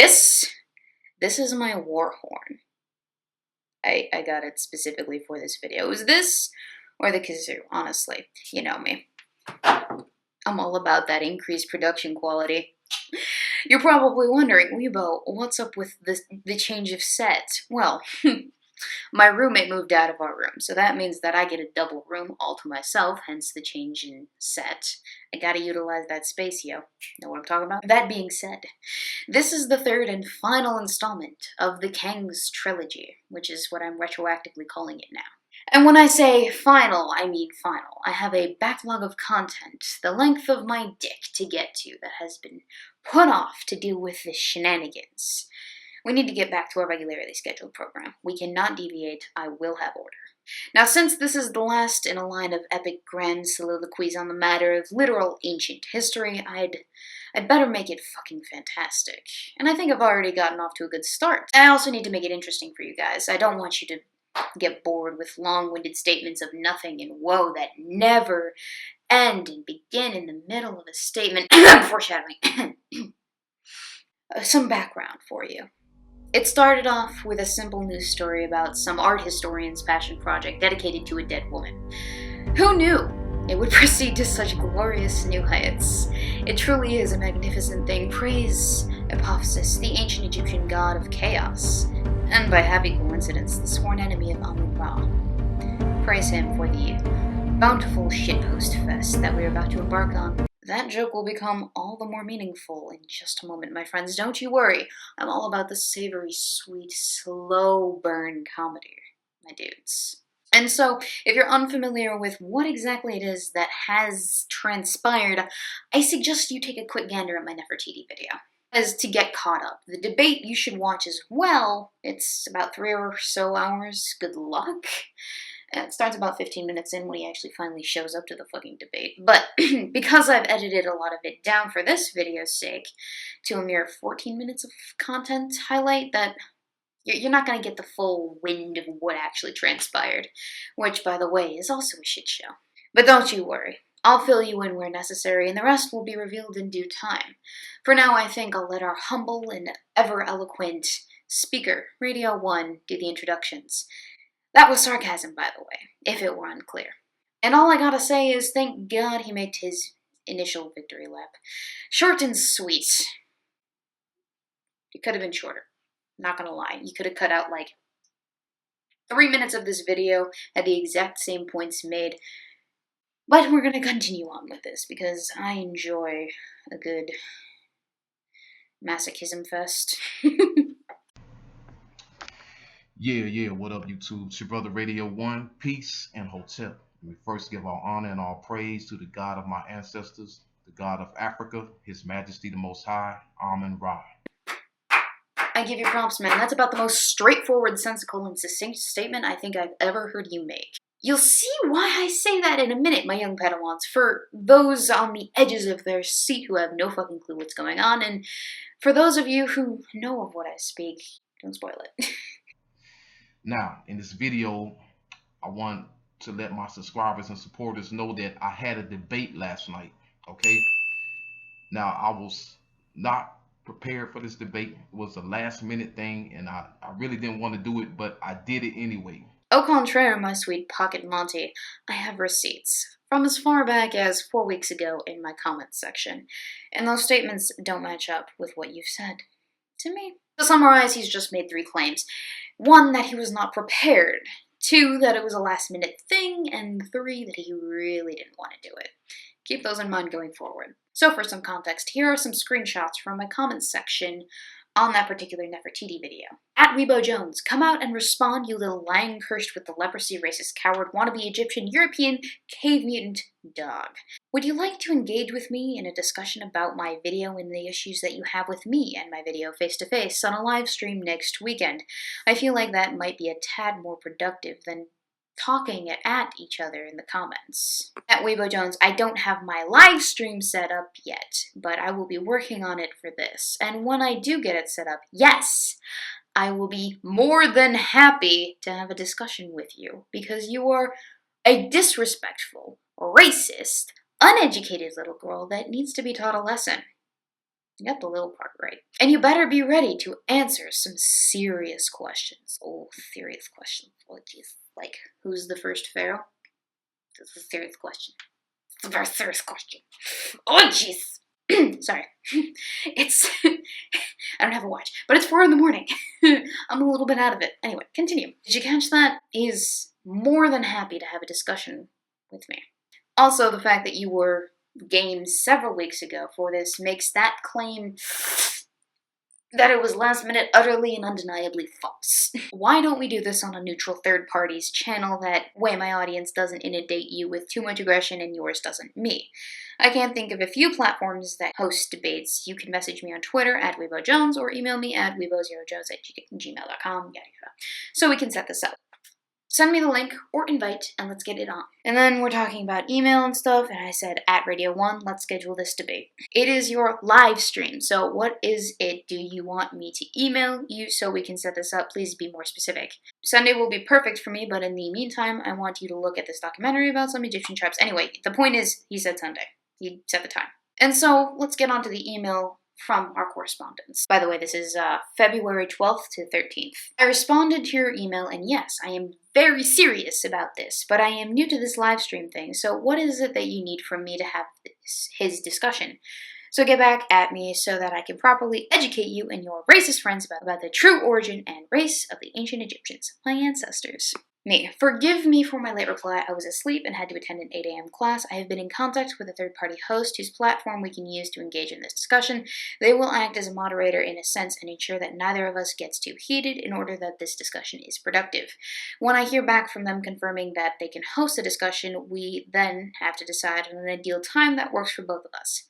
This is my war horn. I got it specifically for this video. It was this or the kazoo, honestly. You know me. I'm all about that increased production quality. You're probably wondering, Weebo, what's up with the change of set? Well, my roommate moved out of our room, so that means that I get a double room all to myself, hence the change in set. I gotta utilize that space, yo. Know what I'm talking about? That being said, this is the third and final installment of the Kangs trilogy, which is what I'm retroactively calling it now. And when I say final, I mean final. I have a backlog of content, the length of my dick to get to, that has been put off to deal with the shenanigans. We need to get back to our regularly scheduled program. We cannot deviate. I will have order. Now, since this is the last in a line of epic grand soliloquies on the matter of literal ancient history, I'd better make it fucking fantastic. And I think I've already gotten off to a good start. I also need to make it interesting for you guys. I don't want you to get bored with long-winded statements of nothing and woe that never end and begin in the middle of a statement. Foreshadowing. Some background for you. It started off with a simple news story about some art historian's passion project dedicated to a dead woman. Who knew it would proceed to such glorious new heights? It truly is a magnificent thing. Praise Apophis, the ancient Egyptian god of chaos, and by happy coincidence, the sworn enemy of Amun-Ra. Praise him for the bountiful shitpost fest that we're about to embark on. That joke will become all the more meaningful in just a moment, my friends. Don't you worry. I'm all about the savory, sweet, slow burn comedy, my dudes. And so, if you're unfamiliar with what exactly it is that has transpired, I suggest you take a quick gander at my Nefertiti video. As to get caught up. The debate you should watch as well. It's about 3 or so hours. Good luck. It starts about 15 minutes in when he actually finally shows up to the fucking debate. But because I've edited a lot of it down for this video's sake to a mere 14 minutes of content highlight, that you're not going to get the full wind of what actually transpired. Which, by the way, is also a shit show. But don't you worry. I'll fill you in where necessary, and the rest will be revealed in due time. For now, I think I'll let our humble and ever-eloquent speaker, Radio 1, do the introductions. That was sarcasm, by the way, if it were unclear. And all I gotta say is thank God he made his initial victory lap. Short and sweet. It could have been shorter. Not gonna lie. You could have cut out like 3 minutes of this video, had the exact same points made. But we're gonna continue on with this because I enjoy a good masochism fest. Yeah, what up, YouTube? It's your brother Radio 1, Peace and Hotel. We first give our honor and all praise to the God of my ancestors, the God of Africa, His Majesty the Most High, Amun-Ra. I give you props, man. That's about the most straightforward, sensical, and succinct statement I think I've ever heard you make. You'll see why I say that in a minute, my young Padawans, for those on the edges of their seat who have no fucking clue what's going on, and for those of you who know of what I speak, don't spoil it. Now, in this video, I want to let my subscribers and supporters know that I had a debate last night, okay? Now, I was not prepared for this debate. It was a last-minute thing, and I really didn't want to do it, but I did it anyway. Au contraire, my sweet pocket Monty, I have receipts from as far back as 4 weeks ago in my comments section, and those statements don't match up with what you've said to me. To summarize, he's just made 3 claims. 1, that he was not prepared. 2, that it was a last-minute thing, and 3, that he really didn't want to do it. Keep those in mind going forward. So for some context, here are some screenshots from my comments section on that particular Nefertiti video. At Weebo Jones, come out and respond, you little lying cursed with the leprosy racist coward wannabe Egyptian European cave mutant dog. Would you like to engage with me in a discussion about my video and the issues that you have with me and my video face-to-face on a live stream next weekend? I feel like that might be a tad more productive than talking at each other in the comments. At Weebo Jones, I don't have my live stream set up yet, but I will be working on it for this. And when I do get it set up, yes, I will be more than happy to have a discussion with you, because you are a disrespectful, racist, uneducated little girl that needs to be taught a lesson. You got the little part right. And you better be ready to answer some serious questions. Oh, serious questions. Oh, jeez. Like, who's the first pharaoh? This is a serious question. It's a very serious question. Oh, jeez. Sorry. It's... I don't have a watch, but it's 4 in the morning. I'm a little bit out of it. Anyway, continue. Did you catch that? He's more than happy to have a discussion with me. Also, the fact that you were game several weeks ago for this makes that claim that it was last minute utterly and undeniably false. Why don't we do this on a neutral third party's channel that way my audience doesn't inundate you with too much aggression and yours doesn't me? I can't think of a few platforms that host debates. You can message me on Twitter at WeeboJones or email me at weebo0jones@gmail.com, yada yada. So we can set this up. Send me the link or invite and let's get it on. And then we're talking about email and stuff, and I said at Radio 1, let's schedule this debate. It is your live stream, so what is it do you want me to email you so we can set this up? Please be more specific. Sunday will be perfect for me, but in the meantime, I want you to look at this documentary about some Egyptian tribes. Anyway, the point is, he said Sunday. He set the time. And so, let's get on to the email from our correspondence. By the way, this is February 12th to 13th. I responded to your email, and yes, I am very serious about this, but I am new to this live stream thing, so what is it that you need from me to have his discussion? So get back at me so that I can properly educate you and your racist friends about the true origin and race of the ancient Egyptians, my ancestors. Me. Forgive me for my late reply. I was asleep and had to attend an 8 a.m. class. I have been in contact with a third-party host whose platform we can use to engage in this discussion. They will act as a moderator in a sense and ensure that neither of us gets too heated in order that this discussion is productive. When I hear back from them confirming that they can host a discussion, we then have to decide on an ideal time that works for both of us.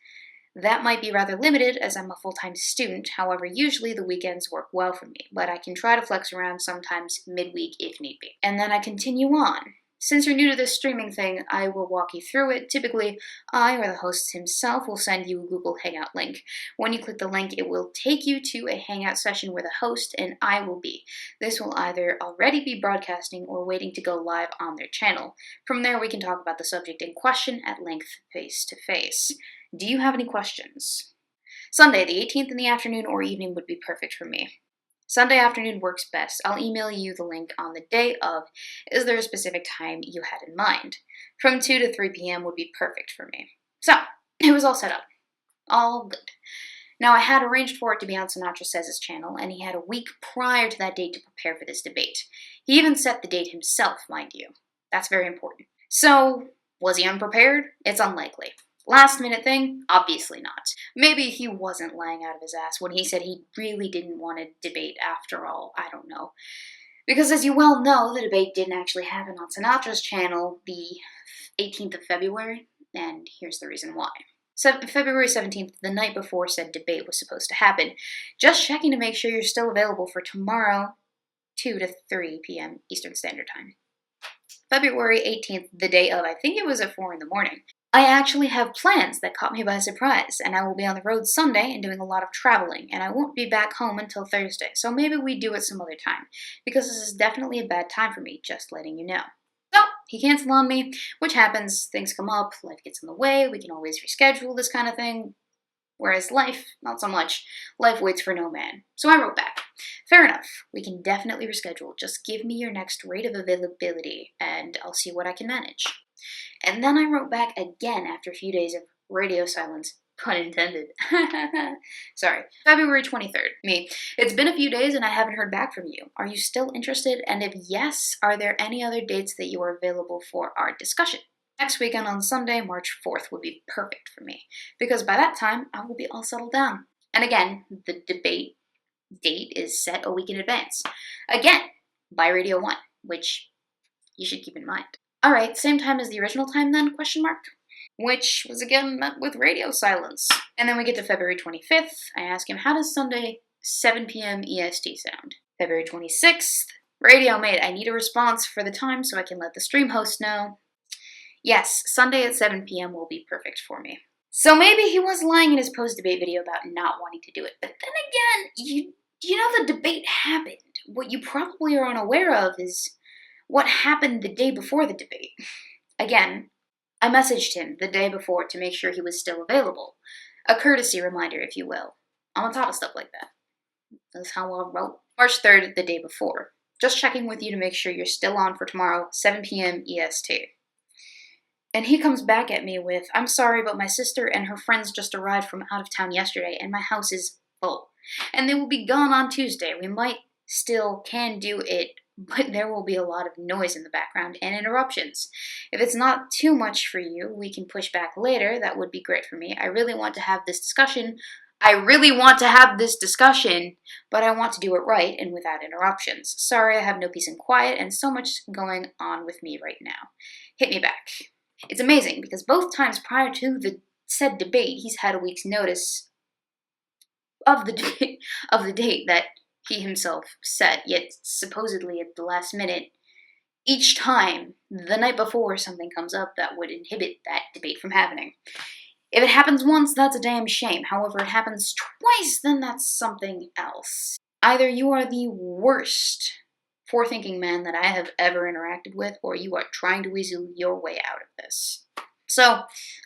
That might be rather limited as I'm a full-time student, however usually the weekends work well for me, but I can try to flex around sometimes midweek if need be. And then I continue on. Since you're new to this streaming thing, I will walk you through it. Typically, I or the host himself will send you a Google Hangout link. When you click the link, it will take you to a Hangout session where the host and I will be. This will either already be broadcasting or waiting to go live on their channel. From there, we can talk about the subject in question at length face to face. Do you have any questions? Sunday, the 18th in the afternoon or evening would be perfect for me. Sunday afternoon works best. I'll email you the link on the day of. Is there a specific time you had in mind? From 2 to 3 p.m. would be perfect for me. So, it was all set up. All good. Now, I had arranged for it to be on Sinatra Says' channel, and he had a week prior to that date to prepare for this debate. He even set the date himself, mind you. That's very important. So, was he unprepared? It's unlikely. Last minute thing? Obviously not. Maybe he wasn't lying out of his ass when he said he really didn't want to debate after all. I don't know. Because as you well know, the debate didn't actually happen on Sinatra's channel the 18th of February, and here's the reason why. February 17th, the night before said debate was supposed to happen. Just checking to make sure you're still available for tomorrow, 2 to 3 p.m. Eastern Standard Time. February 18th, the day of, I think it was at 4 in the morning. I actually have plans that caught me by surprise, and I will be on the road Sunday and doing a lot of traveling, and I won't be back home until Thursday, so maybe we do it some other time, because this is definitely a bad time for me, just letting you know. So, he canceled on me, which happens, things come up, life gets in the way, we can always reschedule, this kind of thing. Whereas life, not so much. Life waits for no man. So I wrote back. Fair enough. We can definitely reschedule. Just give me your next rate of availability, and I'll see what I can manage. And then I wrote back again after a few days of radio silence. Pun intended. Sorry. February 23rd. Me. It's been a few days and I haven't heard back from you. Are you still interested? And if yes, are there any other dates that you are available for our discussion? Next weekend on Sunday, March 4th, would be perfect for me, because by that time, I will be all settled down. And again, the debate date is set a week in advance. Again, by Radio 1, which you should keep in mind. Alright, same time as the original time then, question mark? Which was again met with radio silence. And then we get to February 25th, I ask him, how does Sunday 7 p.m. EST sound? February 26th, radio mate, I need a response for the time so I can let the stream host know. Yes, Sunday at 7 p.m. will be perfect for me. So maybe he was lying in his post-debate video about not wanting to do it. But then again, you know the debate happened. What you probably are unaware of is what happened the day before the debate. Again, I messaged him the day before to make sure he was still available. A courtesy reminder, if you will. I'm on top of stuff like that. That's how I wrote. March 3rd, the day before. Just checking with you to make sure you're still on for tomorrow, 7 p.m. EST. And he comes back at me with, I'm sorry, but my sister and her friends just arrived from out of town yesterday, and my house is full. And they will be gone on Tuesday. We might still can do it, but there will be a lot of noise in the background and interruptions. If it's not too much for you, we can push back later. That would be great for me. I really want to have this discussion, but I want to do it right and without interruptions. Sorry, I have no peace and quiet and so much going on with me right now. Hit me back. It's amazing because both times prior to the said debate, he's had a week's notice of the date that he himself set, yet supposedly at the last minute, each time, the night before, something comes up that would inhibit that debate from happening. If it happens once, that's a damn shame. However, it happens twice, then that's something else. Either you are the worst forethinking man that I have ever interacted with, or you are trying to weasel your way out of this. So,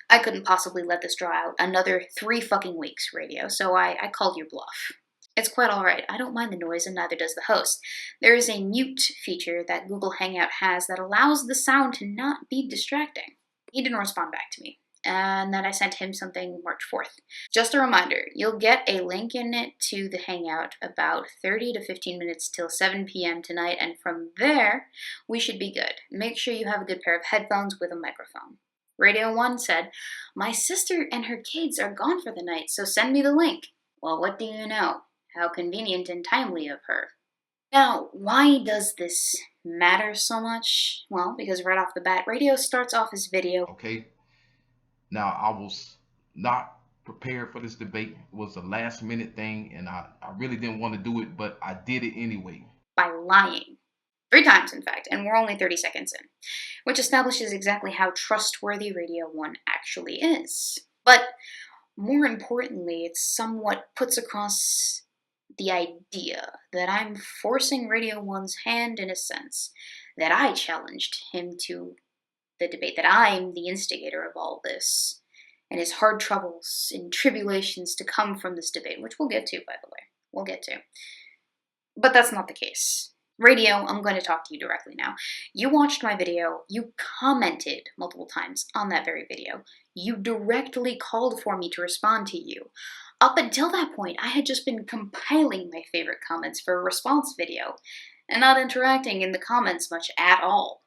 I couldn't possibly let this draw out another 3 fucking weeks, radio, so I called your bluff. It's quite alright. I don't mind the noise, and neither does the host. There is a mute feature that Google Hangout has that allows the sound to not be distracting. He didn't respond back to me, and then I sent him something March 4th. Just a reminder, you'll get a link in it to the Hangout about 30 to 15 minutes till 7 p.m. tonight, and from there, we should be good. Make sure you have a good pair of headphones with a microphone. Radio 1 said, my sister and her kids are gone for the night, so send me the link. Well, what do you know? How convenient and timely of her. Now, why does this matter so much? Well, because right off the bat, radio starts off his video. Okay. Now, I was not prepared for this debate. It was a last minute thing, and I really didn't want to do it, but I did it anyway. By lying. 3 times, in fact, and we're only 30 seconds in, which establishes exactly how trustworthy Radio 1 actually is. But more importantly, it somewhat puts across the idea that I'm forcing Radio 1's hand in a sense, that I challenged him to the debate, that I'm the instigator of all this, and his hard troubles and tribulations to come from this debate, which we'll get to, by the way. We'll get to. But that's not the case. Radio, I'm going to talk to you directly now. You watched my video. You commented multiple times on that very video. You directly called for me to respond to you. Up until that point, I had just been compiling my favorite comments for a response video and not interacting in the comments much at all.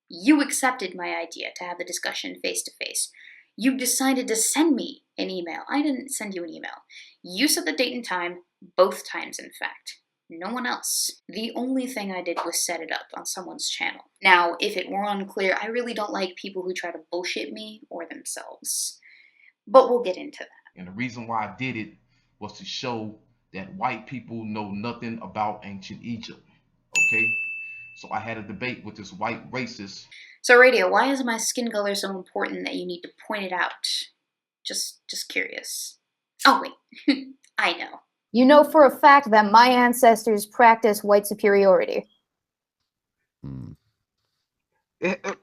You accepted my idea to have the discussion face-to-face. You decided to send me an email. I didn't send you an email. You set the date and time, both times in fact. No one else. The only thing I did was set it up on someone's channel. Now, if it were unclear, I really don't like people who try to bullshit me or themselves. But we'll get into that. And the reason why I did it was to show that white people know nothing about ancient Egypt. Okay? So I had a debate with this white racist. So Radio, why is my skin color so important that you need to point it out? Just curious. Oh wait, I know. You know for a fact that my ancestors practiced white superiority.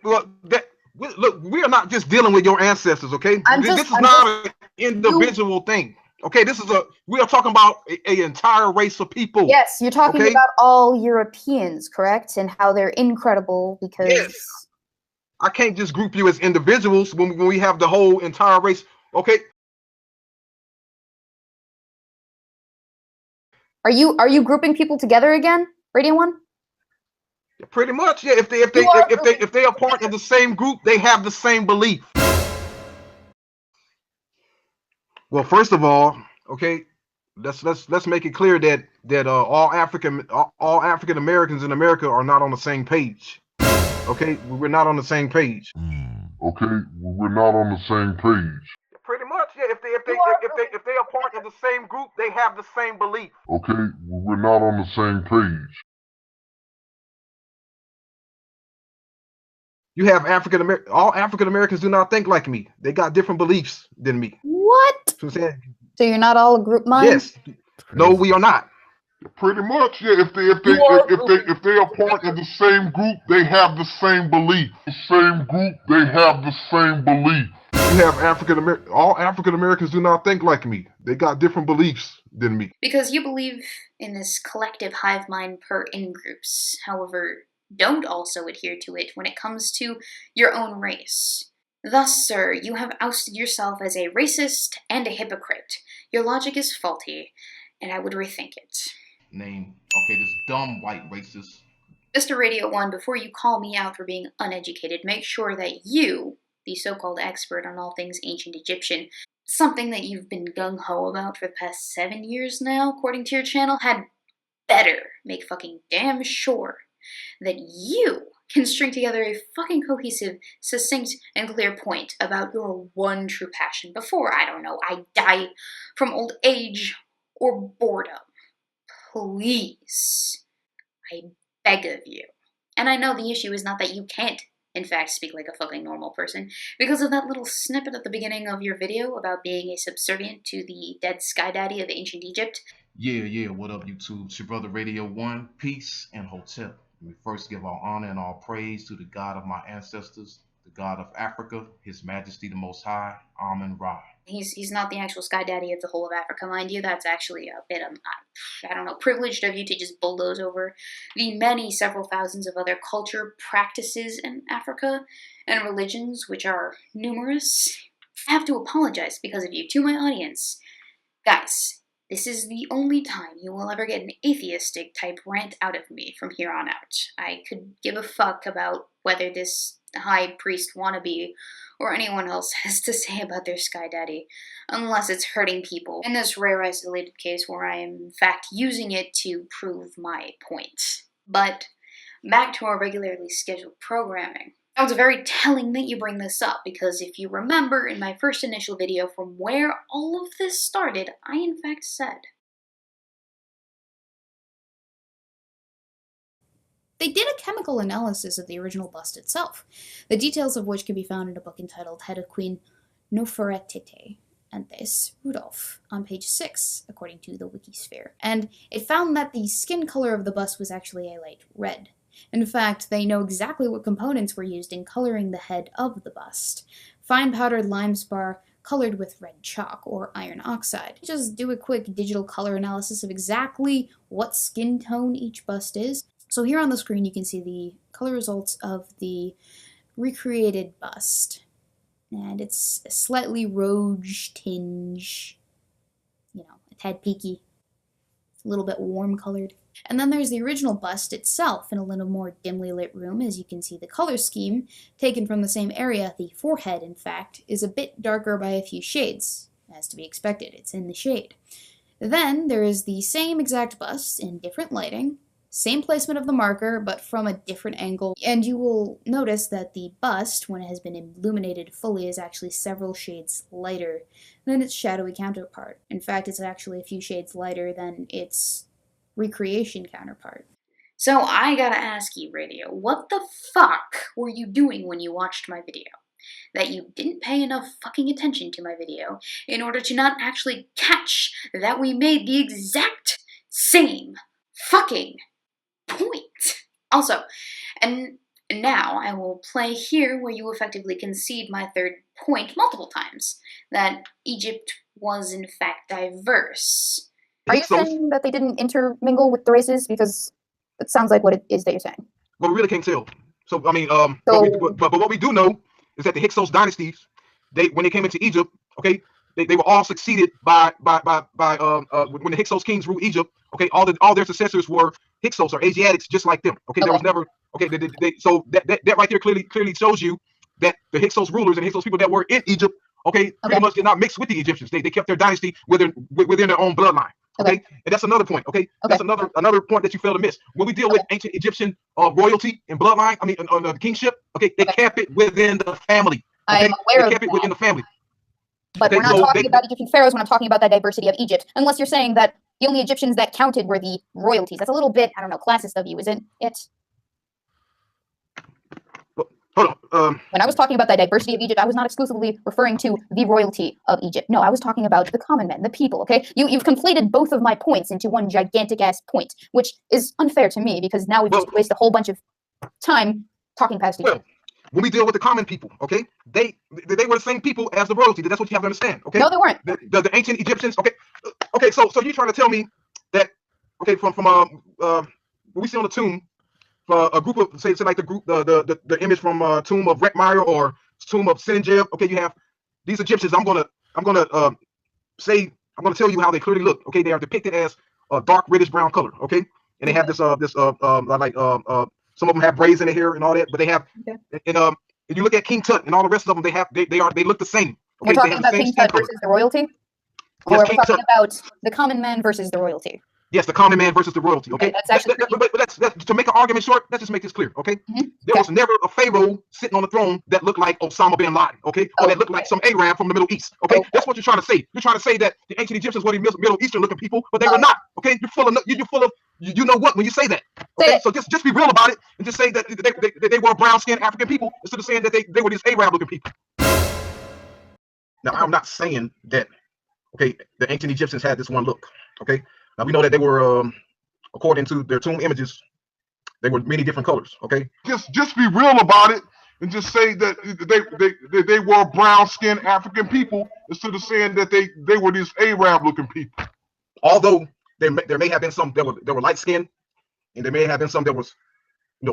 Look, we are not just dealing with your ancestors, okay? This is not an individual thing, okay? We are talking about an entire race of people. Yes, you're talking about all Europeans, correct? And how they're incredible because... Yes. I can't just group you as individuals when we have the whole entire race, okay? Are you grouping people together again, Radio 1? Yeah, pretty much, yeah. If they are part of the same group, they have the same belief. Well, first of all, okay, let's make it clear that all African Americans in America are not on the same page. Okay, we're not on the same page. Okay, we're not on the same page. Pretty much, yeah. If they are part of the same group, they have the same belief. Okay, we're not on the same page. You have all African Americans do not think like me. They got different beliefs than me. What? So you're not all a group mind? Yes. No, we are not. Pretty much, yeah. If they are part of the same group, they have the same belief. The same group, they have the same belief. You have all African Americans do not think like me. They got different beliefs than me. Because you believe in this collective hive mind per in-groups, however, don't also adhere to it when it comes to your own race. Thus, sir, you have ousted yourself as a racist and a hypocrite. Your logic is faulty, and I would rethink it. Name, okay, this dumb white racist. Mr. Radio 1, before you call me out for being uneducated, make sure that you, the so-called expert on all things ancient Egyptian, something that you've been gung-ho about for the past 7 years now, according to your channel, had better make fucking damn sure that you can string together a fucking cohesive, succinct, and clear point about your one true passion before, I don't know, I die from old age or boredom. Please. I beg of you. And I know the issue is not that you can't, in fact, speak like a fucking normal person, because of that little snippet at the beginning of your video about being a subservient to the dead sky daddy of ancient Egypt. Yeah, what up, YouTube? It's your brother Radio 1. Peace and hotep. We first give all honor and all praise to the God of my ancestors, the God of Africa, His Majesty the Most High, Amen-Ra. He's not the actual sky daddy of the whole of Africa, mind you. That's actually a bit, I don't know, privileged of you to just bulldoze over the several thousands of other culture practices in Africa and religions, which are numerous. I have to apologize because of you to my audience. Guys, this is the only time you will ever get an atheistic type rant out of me from here on out. I could give a fuck about whether this high priest wannabe or anyone else has to say about their sky daddy, unless it's hurting people. In this rare isolated case where I am in fact using it to prove my point. But back to our regularly scheduled programming. Now, it's very telling that you bring this up, because if you remember in my first initial video from where all of this started, I in fact said, they did a chemical analysis of the original bust itself, the details of which can be found in a book entitled Head of Queen Noferetete and this Rudolph on page 6, according to the Wikisphere. And it found that the skin color of the bust was actually a light red. In fact, they know exactly what components were used in coloring the head of the bust. Fine powdered lime spar colored with red chalk or iron oxide. Just do a quick digital color analysis of exactly what skin tone each bust is. So here on the screen you can see the color results of the recreated bust. And it's a slightly rouge tinge, a tad peaky, a little bit warm colored. And then there's the original bust itself in a little more dimly lit room. As you can see, the color scheme, taken from the same area, the forehead in fact, is a bit darker by a few shades, as to be expected. It's in the shade. Then there is the same exact bust in different lighting, same placement of the marker, but from a different angle. And you will notice that the bust, when it has been illuminated fully, is actually several shades lighter than its shadowy counterpart. In fact, it's actually a few shades lighter than its recreation counterpart. So I gotta ask you, Radio, what the fuck were you doing when you watched my video? That you didn't pay enough fucking attention to my video in order to not actually catch that we made the exact same fucking point. Also, and now I will play here where you effectively concede my third point multiple times, that Egypt was in fact diverse. Are you saying that they didn't intermingle with the races? Because it sounds like what it is that you're saying. Well, we really can't tell. So I mean, but what we do know is that the Hyksos dynasties, when they came into Egypt, okay, they were all succeeded by when the Hyksos kings ruled Egypt. Okay, all their successors were Hyksos or Asiatics, just like them. Okay, there was never so that right there clearly shows you that the Hyksos rulers and Hyksos people that were in Egypt, pretty much did not mix with the Egyptians. They kept their dynasty within their own bloodline. Okay, and that's another point. Okay, that's another point that you fail to miss. When we deal with ancient Egyptian royalty and bloodline, I mean, on the kingship, they kept it within the family. Okay? I'm aware they kept it within the family. But we're not talking about Egyptian pharaohs when I'm talking about that diversity of Egypt, unless you're saying that the only Egyptians that counted were the royalties. That's a little bit, I don't know, classist of you, isn't it? Hold on. When I was talking about that diversity of Egypt, I was not exclusively referring to the royalty of Egypt. No, I was talking about the common men, the people, okay? You've conflated both of my points into one gigantic-ass point, which is unfair to me, because now we've just wasted a whole bunch of time talking past each other. when we deal with the common people, okay, they were the same people as the royalty. That's what you have to understand, okay? No, they weren't. The ancient Egyptians, okay. So you're trying to tell me that, okay, from what we see on the tomb, a group of say like the image from tomb of Reckmeyer or tomb of Sennacherib. Okay, you have these Egyptians. I'm gonna tell you how they clearly look. Okay, they are depicted as a dark reddish brown color. Okay, and they have some of them have braids in their hair and all that, but they have and if you look at King Tut and all the rest of them, they look the same. Okay, we're talking about King Tut versus the royalty, or yes, we're talking about the common man versus the royalty. Yes, the common man versus the royalty. Okay, that's actually but that's to make an argument short. Let's just make this clear. Okay, there was never a pharaoh sitting on the throne that looked like Osama bin Laden. Okay, or that looked like some Arab from the Middle East. Okay, that's what you're trying to say. You're trying to say that the ancient Egyptians were the Middle Eastern looking people, but they were not. Okay, you're full of you know what when you say that. Okay, so just be real about it and just say that they were brown skinned African people instead of saying that they were these Arab looking people. Now I'm not saying that. Okay, the ancient Egyptians had this one look. Okay. Now we know that they were, according to their tomb images, they were many different colors. Okay, just be real about it and just say that they were brown-skinned African people instead of saying that they were these Arab-looking people. Although there may have been some that were light skinned, and there may have been some that was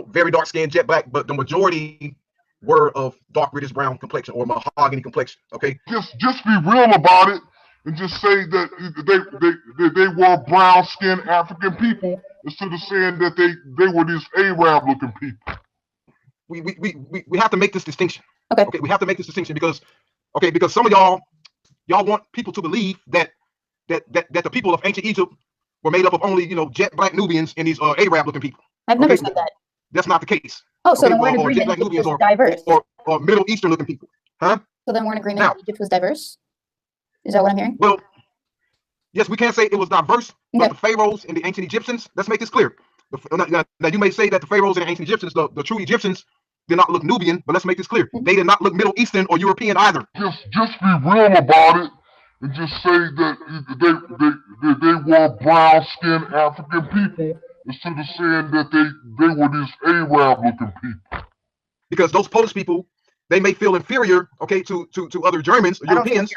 very dark skinned, jet black, but the majority were of dark reddish brown complexion or mahogany complexion. Okay, just be real about it. And just say that they were brown-skinned African people instead of saying that they were these Arab-looking people. We have to make this distinction. Okay, we have to make this distinction because some of y'all want people to believe that the people of ancient Egypt were made up of only jet black Nubians and these Arab-looking people. I've never said that. That's not the case. Oh, so then we're in or jet agreement black Nubians was diverse. Or Middle Eastern looking people, huh? So then we're in agreement that Egypt was diverse. Is that what I'm hearing? Well, yes, we can't say it was diverse, but the pharaohs and the ancient Egyptians, let's make this clear. Now, you may say that the pharaohs and the ancient Egyptians, the true Egyptians, did not look Nubian, but let's make this clear. They did not look Middle Eastern or European either. Just be real about it and just say that they were brown-skinned African people instead of saying that they were these Arab-looking people. Because those Polish people, they may feel inferior, okay, to other Germans or Europeans,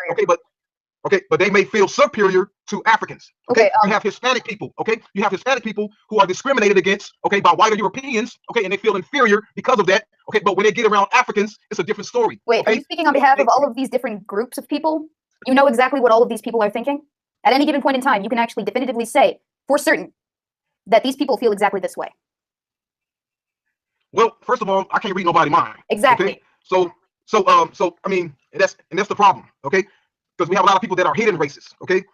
but they may feel superior to Africans. Okay, you have Hispanic people. Okay, you have Hispanic people who are discriminated against. Okay, by white Europeans. Okay, and they feel inferior because of that. Okay, but when they get around Africans, it's a different story. Wait, are you speaking on behalf of all of these different groups of people? You know exactly what all of these people are thinking? At any given point in time, you can actually definitively say for certain that these people feel exactly this way. Well, first of all, I can't read nobody's mind. Exactly. Okay? So I mean, that's the problem. Okay. Because we have a lot of people that are hidden racists, okay?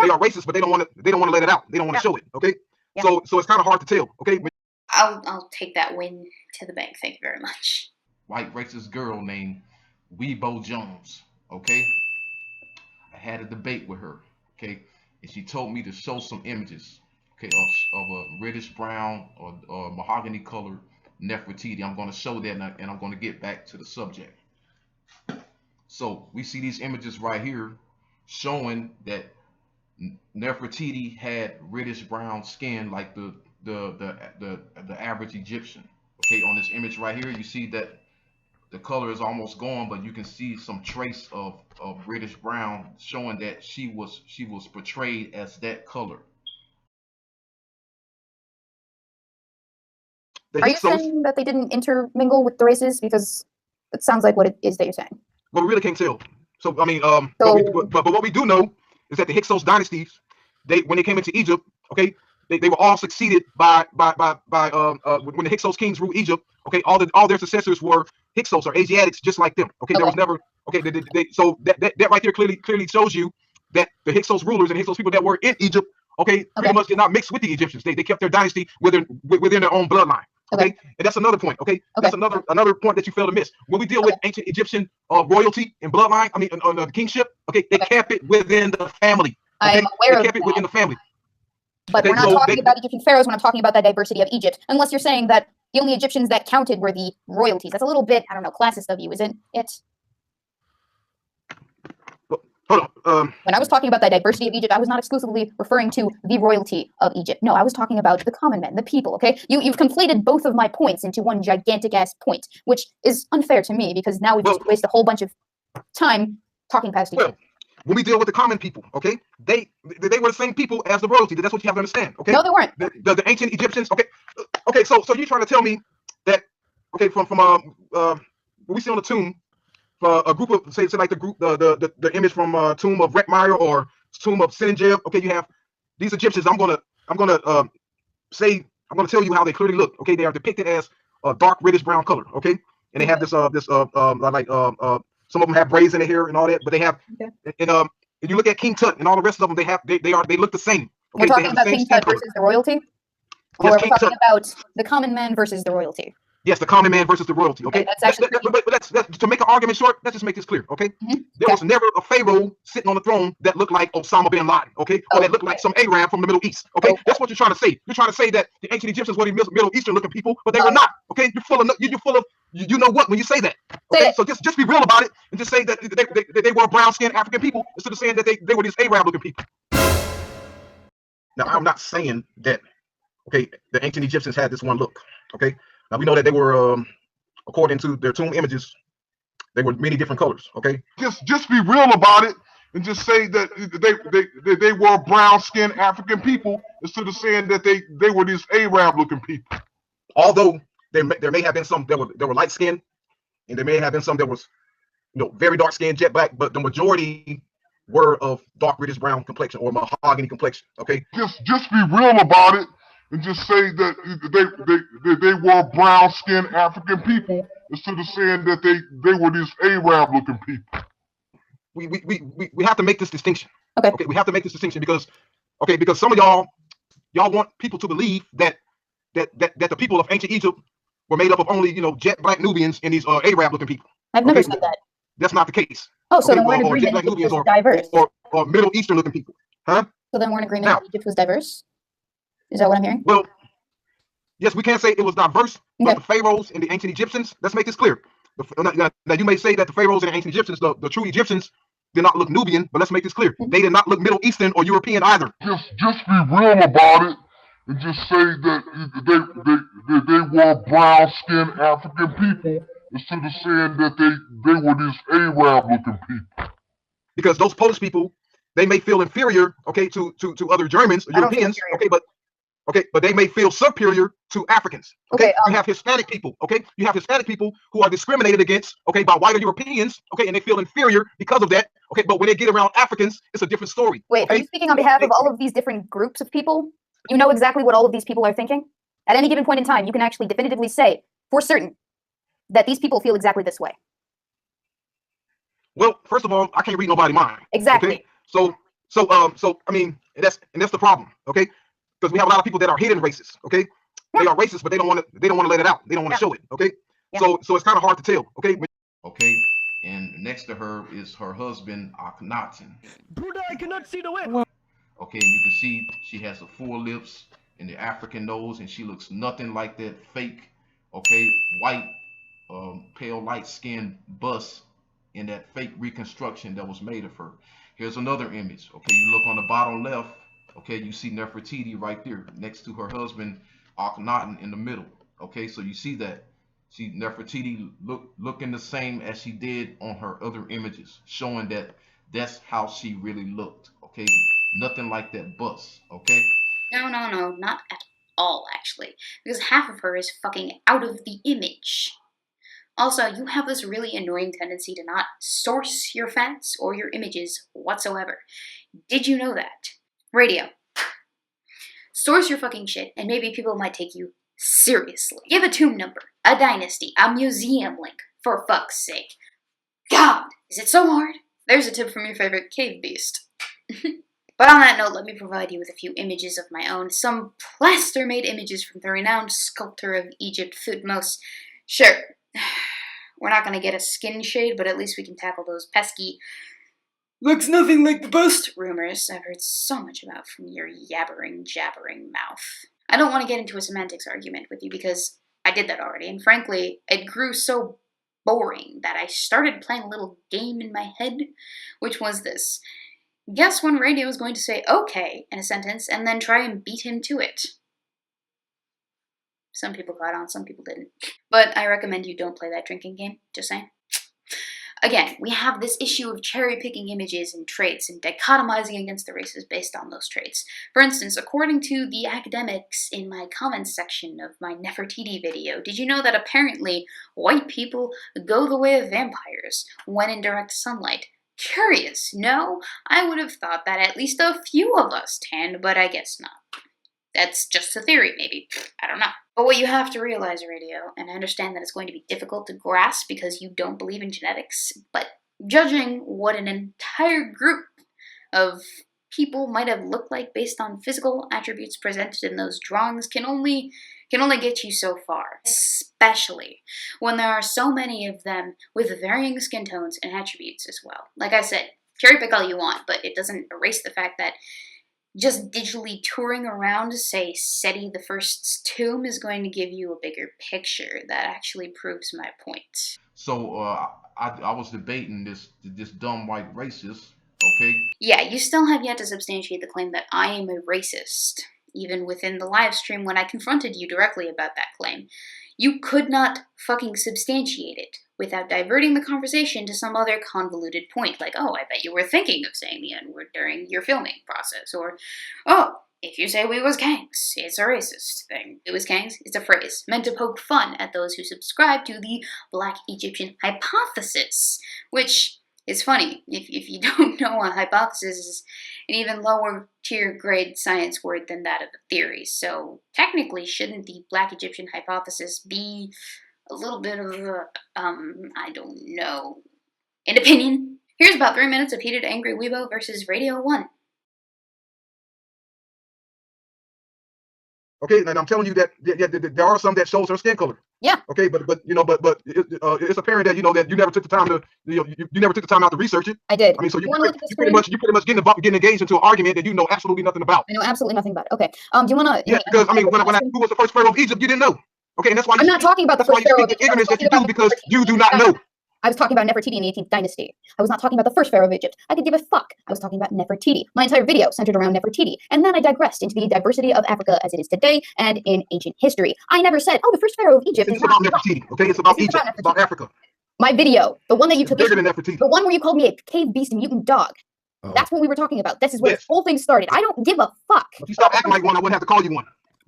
They are racist, but they don't want to let it out. They don't want to show it, okay? So it's kind of hard to tell, okay? I'll take that win to the bank. Thank you very much. White racist girl named Weebo Jones, okay? I had a debate with her, okay? And she told me to show some images, okay, of a reddish brown or mahogany colored Nefertiti. I'm going to show that and I'm going to get back to the subject. So we see these images right here showing that Nefertiti had reddish brown skin like the average Egyptian. Okay, on this image right here, you see that the color is almost gone, but you can see some trace of reddish brown showing that she was portrayed as that color. Are you saying that they didn't intermingle with the races? Because it sounds like what it is that you're saying. Well, we really can't tell. So I mean, but what we do know is that the Hyksos dynasties, when they came into Egypt, okay, they were all succeeded by when the Hyksos kings ruled Egypt. Okay, all their successors were Hyksos or Asiatics, just like them. Okay, there was never so that right there clearly shows you that the Hyksos rulers and Hyksos people that were in Egypt, okay, pretty much did not mix with the Egyptians. They kept their dynasty within their own bloodline. Okay, and that's another point. Okay, that's another point that you fail to miss. When we deal with ancient Egyptian royalty and bloodline, I mean, the kingship. Okay, they kept it within the family. Okay? I'm aware they kept it within the family. But we're not talking about Egyptian pharaohs when I'm talking about that diversity of Egypt. Unless you're saying that the only Egyptians that counted were the royalties. That's a little bit, I don't know, classist of you, isn't it? Hold When I was talking about the diversity of Egypt, I was not exclusively referring to the royalty of Egypt. No, I was talking about the common men, the people, okay? You've conflated both of my points into one gigantic-ass point, which is unfair to me, because now we've just wasted a whole bunch of time talking past each other. When we deal with the common people, okay, they were the same people as the royalty. That's what you have to understand, okay? No, they weren't. The ancient Egyptians, okay. So you're trying to tell me that, okay, from what we see on the tomb, a group of say like the image from tomb of Rekhmire or tomb of Sennacherib. Okay, you have these Egyptians. I'm gonna tell you how they clearly look. Okay, they are depicted as a dark reddish brown color. Okay, and they have this some of them have braids in their hair and all that, but they have and if you look at King Tut and all the rest of them, they look the same. Okay, we're talking about King Tut versus the royalty, or we're talking about the common man versus the royalty. Yes, the common man versus the royalty. Okay, that's actually but let's to make an argument short. Let's just make this clear. Okay, there was never a pharaoh sitting on the throne that looked like Osama bin Laden. Okay, or that looked like some Arab from the Middle East. Okay, that's what you're trying to say. You're trying to say that the ancient Egyptians were the Middle Eastern looking people, but they were not. Okay, you're full of you know what when you say that. Okay, so just be real about it and just say that they were brown skinned African people instead of saying that they were these Arab looking people. Now I'm not saying that. Okay, the ancient Egyptians had this one look. Okay, now we know that they were. According to their tomb images, they were many different colors. Okay, just be real about it and just say that they were brown-skinned African people instead of saying that they were these Arab-looking people. Although there may have been some that were light skinned, and there may have been some that was very dark skinned, jet black, but the majority were of dark reddish brown complexion or mahogany complexion. Okay, just be real about it. And just say that they were brown-skinned African people instead of saying that they were these Arab-looking people. We have to make this distinction. Okay, we have to make this distinction because some of y'all want people to believe that the people of ancient Egypt were made up of only jet black Nubians and these Arab-looking people. I've never said that. That's not the case. Oh, so then we're in agreement that Egypt was diverse, or Middle Eastern-looking people, huh? So then we're in agreement that Egypt was diverse. Is that what I'm hearing? Well, yes, we can't say it was diverse, but the pharaohs and the ancient Egyptians, let's make this clear. Now, you may say that the pharaohs and the ancient Egyptians, the true Egyptians, did not look Nubian, but let's make this clear. They did not look Middle Eastern or European either. Just be real about it and just say that they were brown-skinned African people instead of saying that they were these Arab-looking people. Because those Polish people, they may feel inferior, to other Germans or Europeans, but they may feel superior to Africans. You have Hispanic people. You have Hispanic people who are discriminated against. By white Europeans. And they feel inferior because of that. But when they get around Africans, it's a different story. Wait, are you speaking on behalf of all of these different groups of people? You know exactly what all of these people are thinking? At any given point in time, you can actually definitively say for certain that these people feel exactly this way. Well, first of all, I can't read nobody's mind. Exactly. So I mean, that's the problem. Because we have a lot of people that are hidden racists. They are racist, but they don't want to let it out. They don't want to show it. So it's kind of hard to tell. And next to her is her husband Akhenaten. Bruder, I cannot see the way. Okay, and you can see she has the full lips and the African nose, and she looks nothing like that fake, white, pale light skinned bust in that fake reconstruction that was made of her. Here's another image. You look on the bottom left. You see Nefertiti right there next to her husband Akhenaten in the middle. So you see that. See Nefertiti looking the same as she did on her other images, showing that that's how she really looked. Nothing like that bust. No, not at all, actually. Because half of her is fucking out of the image. Also, you have this really annoying tendency to not source your facts or your images whatsoever. Did you know that? Radio. Source your fucking shit, and maybe people might take you seriously. Give a tomb number, a dynasty, a museum link, for fuck's sake. God, is it so hard? There's a tip from your favorite Cavebeast. But on that note, let me provide you with a few images of my own. Some plaster-made images from the renowned sculptor of Egypt, Thutmose. Sure, we're not going to get a skin shade, but at least we can tackle those pesky "looks nothing like the bust" rumors I've heard so much about from your jabbering mouth. I don't want to get into a semantics argument with you because I did that already, and frankly, it grew so boring that I started playing a little game in my head, which was this. Guess when radio is going to say okay in a sentence and then try and beat him to it? Some people caught on, some people didn't. But I recommend you don't play that drinking game, just saying. Again, we have this issue of cherry-picking images and traits and dichotomizing against the races based on those traits. For instance, according to the academics in my comments section of my Nefertiti video, did you know that apparently white people go the way of vampires when in direct sunlight? Curious, no? I would have thought that at least a few of us tanned, but I guess not. That's just a theory, maybe. I don't know. But what you have to realize, radio, and I understand that it's going to be difficult to grasp because you don't believe in genetics, but judging what an entire group of people might have looked like based on physical attributes presented in those drawings can only get you so far, especially when there are so many of them with varying skin tones and attributes as well. Like I said, cherry pick all you want, but it doesn't erase the fact that just digitally touring around, say, SETI the First's tomb is going to give you a bigger picture that actually proves my point. So I was debating this dumb white racist, okay? Yeah, you still have yet to substantiate the claim that I am a racist, even within the live stream when I confronted you directly about that claim. You could not fucking substantiate it without diverting the conversation to some other convoluted point, like, oh, I bet you were thinking of saying the N-word during your filming process, or, oh, if you say we was Kangs, it's a racist thing. It was Kangs, it's a phrase meant to poke fun at those who subscribe to the Black Egyptian hypothesis, which is funny. If you don't know, a hypothesis is an even lower tier grade science word than that of a theory, so technically shouldn't the Black Egyptian hypothesis be a little bit of a, I don't know, an opinion? Here's about 3 minutes of heated angry Weebo versus Radio 1. Okay, and I'm telling you that there are some that shows her skin color. Yeah. Okay, but it's apparent that that you never took the time to you never took the time out to research it. I did. I mean, so you wanna look at the pretty much getting engaged into an argument that you know absolutely nothing about. I know absolutely nothing about it. Okay. Do you want to? Yeah, because I mean, who was the first pharaoh of Egypt, you didn't know. Okay, and that's why I'm not talking about the first pharaoh of Egypt. Ignorance that you do because you do not know. I was talking about Nefertiti in the 18th dynasty. I was not talking about the first pharaoh of Egypt. I could give a fuck. I was talking about Nefertiti. My entire video centered around Nefertiti. And then I digressed into the diversity of Africa as it is today and in ancient history. I never said, oh, the first pharaoh of Egypt is about Nefertiti. Okay, it's about Egypt. It's about Africa. My video, the one that you took, bigger than Nefertiti. The one where you called me a cave beast and mutant dog. Oh. That's what we were talking about. This is where this whole thing started. I don't give a fuck. If you stop acting like one, I wouldn't have to call you one.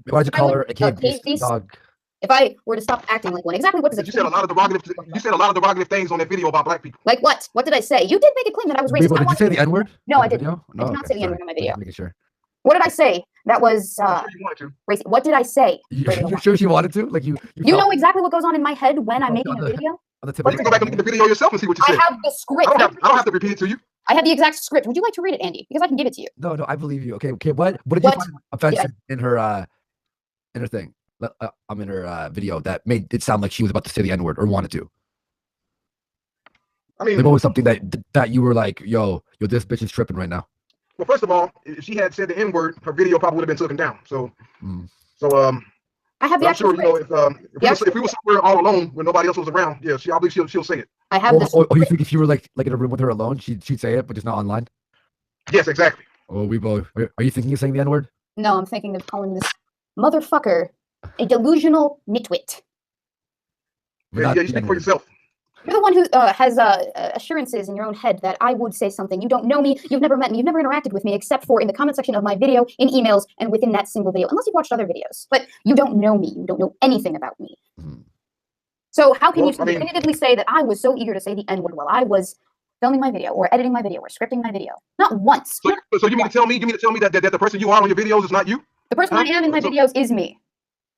Why'd you call her a cave beast dog? If I were to stop acting like one, exactly what does it? You said a lot of derogative things on that video about black people. Like what? What did I say? You did make a claim that I was racist. Did you say the N-word? No, I didn't. No, I did not say the N-word in my video. Making sure. What did I say? That was racist. What did I say? You're sure she wanted to? Like you know exactly what goes on in my head when I'm making a video. You can go back and look at the video yourself and see what you said. I have the script. I don't have to repeat it to you. I have the exact script. Would you like to read it, Andy? Because I can give it to you. No, I believe you. Okay. What did you find offensive in her thing? I'm in her video that made it sound like she was about to say the N-word or wanted to. I mean, what was something that you were like, yo, this bitch is tripping right now? Well, first of all, if she had said the N-word, her video probably would have been taken down. So, I have the actual script. If we were somewhere all alone when nobody else was around, yeah, I believe she'll say it. I have this. Or you think if you were like in a room with her alone, she'd say it, but just not online? Yes, exactly. Oh, Weebo, are you thinking of saying the N-word? No, I'm thinking of calling this motherfucker a delusional nitwit. Yeah, you speak for yourself. You're the one who has assurances in your own head that I would say something. You don't know me. You've never met me. You've never interacted with me except for in the comment section of my video, in emails, and within that single video, unless you've watched other videos. But you don't know me. You don't know anything about me. Mm-hmm. So how can you definitively say that I was so eager to say the N-word while I was filming my video or editing my video or scripting my video? Not once. So you mean to tell me that the person you are on your videos is not you? The person I am in my videos is me.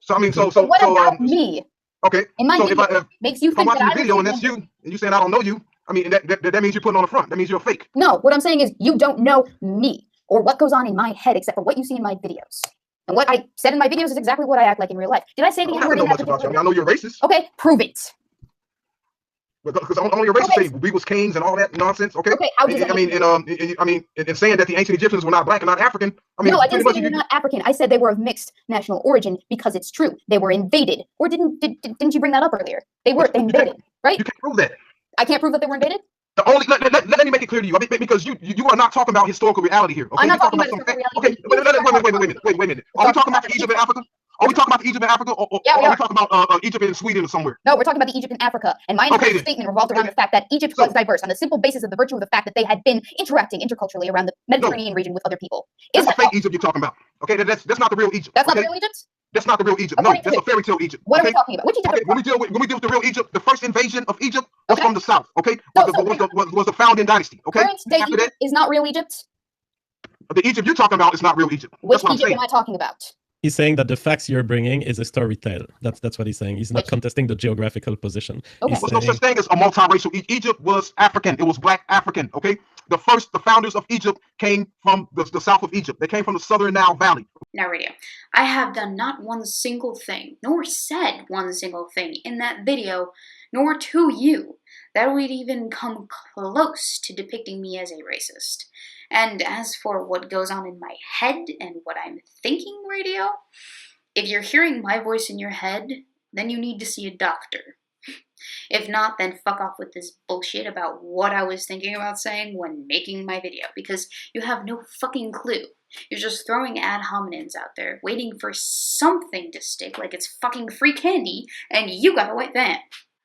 So I mean, so what about me? Okay. In my video, if makes you think I'm watching the video and that's you, and you saying I don't know you. I mean, that means you're putting on the front. That means you're fake. No, what I'm saying is you don't know me or what goes on in my head except for what you see in my videos. And what I said in my videos is exactly what I act like in real life. Did I say the N-word? I don't know much about you. I mean, I know you're racist. Okay, prove it. Because only a racist say we was kings and all that nonsense. Okay. Okay. How does in saying that the ancient Egyptians were not black and not African. I mean, no, I didn't say they were not African. I said they were of mixed national origin because it's true. They were invaded. Or didn't you bring that up earlier? They were invaded, right? You can't prove that. I can't prove that they were invaded. The only let me make it clear to you, because you are not talking about historical reality here. Okay, I'm not you're talking about some historical okay. Wait a minute. Are we talking about the Egypt in Africa? Are we talking about the Egypt in Africa, or Yeah, we are we are. talking about Egypt in Sweden or somewhere? No, we're talking about the Egypt in Africa, and my entire Okay, then. statement revolved around the fact that Egypt So- was diverse on the simple basis of the virtue of the fact that they had been interacting interculturally around the Mediterranean region with other people. Is That's the that fake false? Egypt you're talking about. Okay, that's not the real Egypt. That's not okay? the real Egypt? That's not the real Egypt. No, According to that's a who? fairy tale Egypt. What are okay? we talking about? Which Egypt? Okay, when we deal with the real Egypt, the first invasion of Egypt was Okay. from the south. Okay, So- was the founding dynasty. Okay, Current day after Egypt is not real Egypt? that, the Egypt you're talking about is not real Egypt. Which That's what I'm Egypt saying. am I talking about? He's saying that the facts you're bringing is a story tale. That's what he's saying. He's not contesting the geographical position. Okay. He's There's no saying, such thing as a multiracial. Egypt was African. It was black African. Okay, the founders of Egypt came from the south of Egypt. They came from the southern Nile Valley. Now, radio, I have done not one single thing, nor said one single thing in that video, nor to you, that would even come close to depicting me as a racist. And as for what goes on in my head and what I'm thinking, radio, if you're hearing my voice in your head, then you need to see a doctor. If not, then fuck off with this bullshit about what I was thinking about saying when making my video, because you have no fucking clue. You're just throwing ad hominems out there, waiting for something to stick like it's fucking free candy, and you got a white van.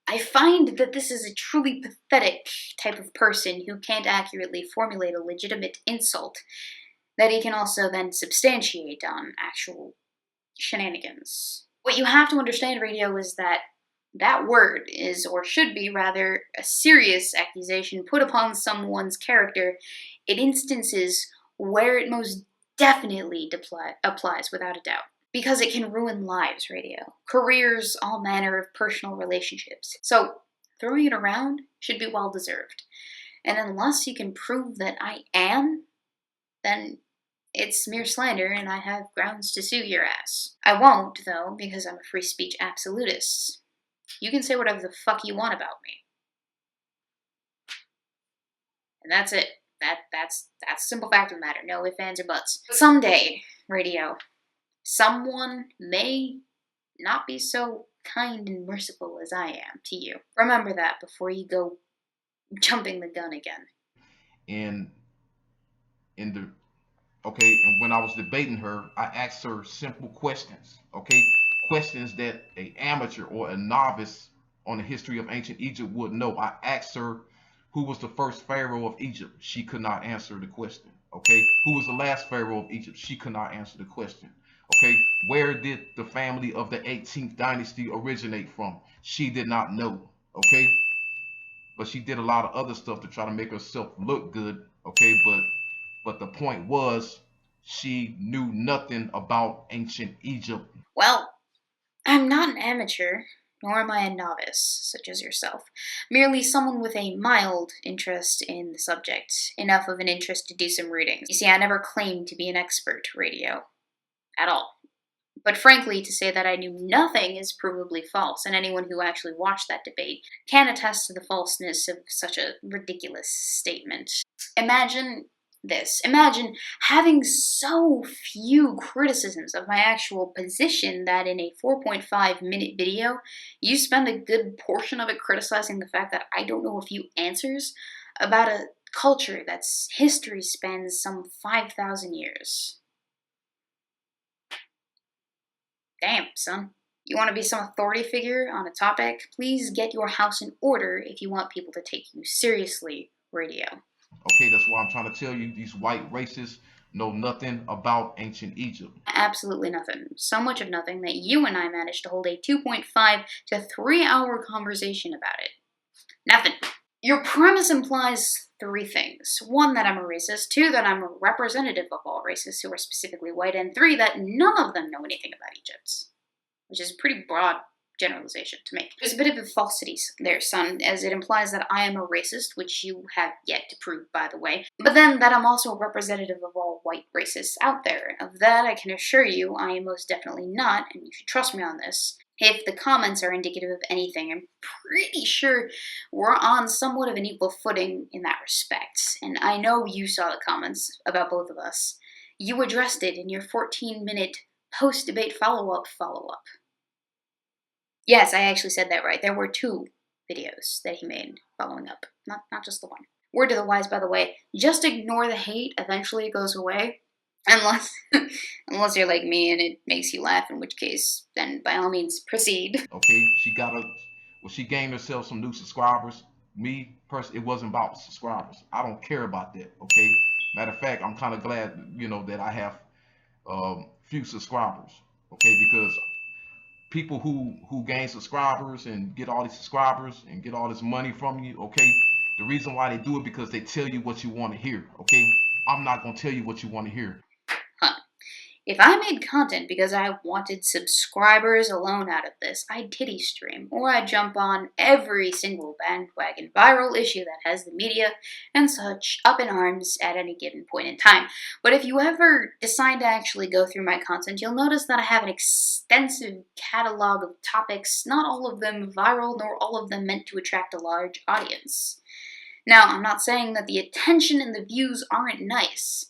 I find that this is a truly pathetic type of person who can't accurately formulate a legitimate insult that he can also then substantiate on actual shenanigans. What you have to understand, radio, is that that word is, or should be rather, a serious accusation put upon someone's character in instances where it most definitely applies without a doubt. Because it can ruin lives, radio. Careers, all manner of personal relationships. So, throwing it around should be well deserved. And unless you can prove that I am, then it's mere slander and I have grounds to sue your ass. I won't, though, because I'm a free speech absolutist. You can say whatever the fuck you want about me. And that's it. That's the simple fact of the matter. No ifs, ands, or buts. But someday, radio, someone may not be so kind and merciful as I am to you. Remember that before you go jumping the gun again. And when I was debating her, I asked her simple questions. Okay, questions that an amateur or a novice on the history of ancient Egypt would know. I asked her who was the first pharaoh of Egypt. She could not answer the question. Okay, who was the last pharaoh of Egypt? She could not answer the question. Okay, where did the family of the 18th dynasty originate from? She did not know. Okay, but she did a lot of other stuff to try to make herself look good. Okay, but the point was, she knew nothing about ancient Egypt. Well, I'm not an amateur, nor am I a novice, such as yourself. Merely someone with a mild interest in the subject, enough of an interest to do some reading. You see, I never claimed to be an expert, radio. At all. But frankly, to say that I knew nothing is provably false, and anyone who actually watched that debate can attest to the falseness of such a ridiculous statement. Imagine this. Imagine having so few criticisms of my actual position that in a 4.5-minute video, you spend a good portion of it criticizing the fact that I don't know a few answers about a culture that's history spans some 5,000 years. Damn, son. You want to be some authority figure on a topic? Please get your house in order if you want people to take you seriously, radio. Okay, that's why I'm trying to tell you, these white racists know nothing about ancient Egypt. Absolutely nothing. So much of nothing that you and I managed to hold a 2.5 to 3 hour conversation about it. Nothing. Your premise implies 3 things. 1, that I'm a racist. 2, that I'm a representative of all races who are specifically white. And 3, that none of them know anything about Egypt. Which is a pretty broad generalization to make. There's a bit of a falsity there, son, as it implies that I am a racist, which you have yet to prove, by the way. But then that I'm also a representative of all white racists out there. Of that, I can assure you, I am most definitely not, and you should trust me on this. If the comments are indicative of anything, I'm pretty sure we're on somewhat of an equal footing in that respect. And I know you saw the comments about both of us. You addressed it in your 14-minute post-debate follow-up. Yes, I actually said that right. There were 2 videos that he made following up. not just the one. Word to the wise, by the way, just ignore the hate. Eventually it goes away. Unless you're like me and it makes you laugh, in which case, then by all means, proceed. Okay, she gained herself some new subscribers. Me, personally, it wasn't about subscribers. I don't care about that, okay? Matter of fact, I'm kind of glad, that I have few subscribers, okay? Because people who gain subscribers and get all these subscribers and get all this money from you, okay? The reason why they do it because they tell you what you want to hear, okay? I'm not going to tell you what you want to hear. Huh. If I made content because I wanted subscribers alone out of this, I'd titty stream, or I'd jump on every single bandwagon viral issue that has the media and such up in arms at any given point in time. But if you ever decide to actually go through my content, you'll notice that I have an extensive catalog of topics, not all of them viral, nor all of them meant to attract a large audience. Now, I'm not saying that the attention and the views aren't nice,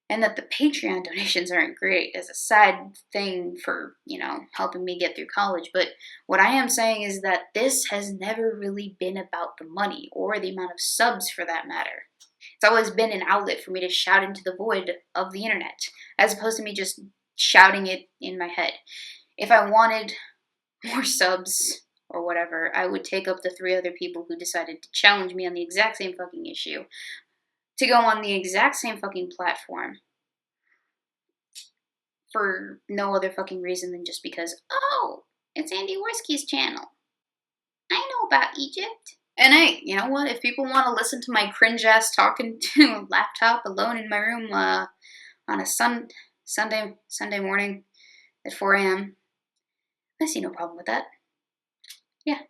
and that the Patreon donations aren't great as a side thing for, helping me get through college. But what I am saying is that this has never really been about the money, or the amount of subs for that matter. It's always been an outlet for me to shout into the void of the internet, as opposed to me just shouting it in my head. If I wanted more subs, or whatever, I would take up the 3 other people who decided to challenge me on the exact same fucking issue, to go on the exact same fucking platform for no other fucking reason than just because, oh, it's Andy Worski's channel. I know about Egypt. And hey, you know what? If people want to listen to my cringe ass talking to a laptop alone in my room on a Sunday morning at 4 a.m., I see no problem with that. Yeah.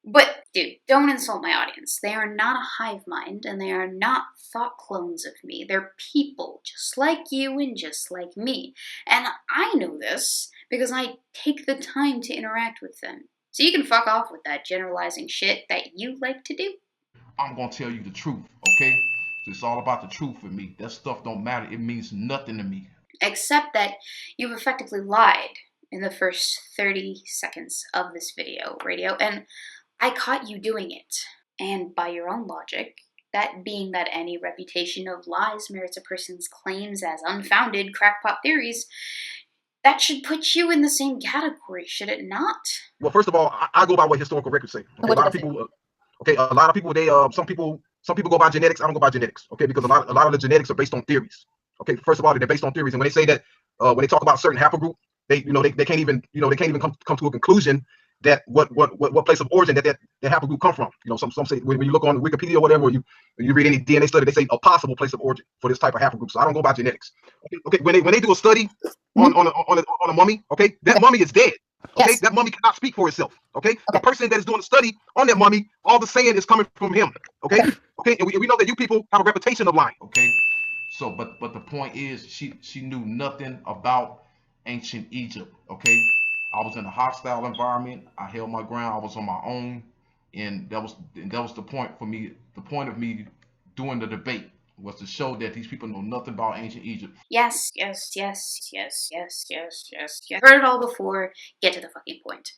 But, dude, don't insult my audience. They are not a hive mind, and they are not thought clones of me. They're people just like you and just like me. And I know this because I take the time to interact with them. So you can fuck off with that generalizing shit that you like to do. I'm going to tell you the truth, okay? So it's all about the truth for me. That stuff don't matter. It means nothing to me. Except that you've effectively lied in the first 30 seconds of this video, radio, and I caught you doing it. And by your own logic, that being that any reputation of lies merits a person's claims as unfounded crackpot theories, that should put you in the same category, should it not? Well, first of all, I go by what historical records say. Okay, a lot of people, they some people go by genetics. I don't go by genetics. Okay, because a lot of the genetics are based on theories. Okay, first of all, they're based on theories, and when they say that, when they talk about certain haplogroup, they can't even come to a conclusion that what place of origin that haplogroup come from. Some say when you look on Wikipedia or whatever, or you read any DNA study, they say a possible place of origin for this type of haplogroup. So I don't go by genetics. Okay, when they do a study on a mummy, okay, that mummy is dead. Okay, yes. That mummy cannot speak for itself. Okay, the person that is doing the study on that mummy, all the saying is coming from him. Okay, and we know that you people have a reputation of lying. Okay, so but the point is, she knew nothing about ancient Egypt. Okay. I was in a hostile environment. I held my ground. I was on my own, and that was the point for me. The point of me doing the debate was to show that these people know nothing about ancient Egypt. Yes. Heard it all before. Get to the fucking point.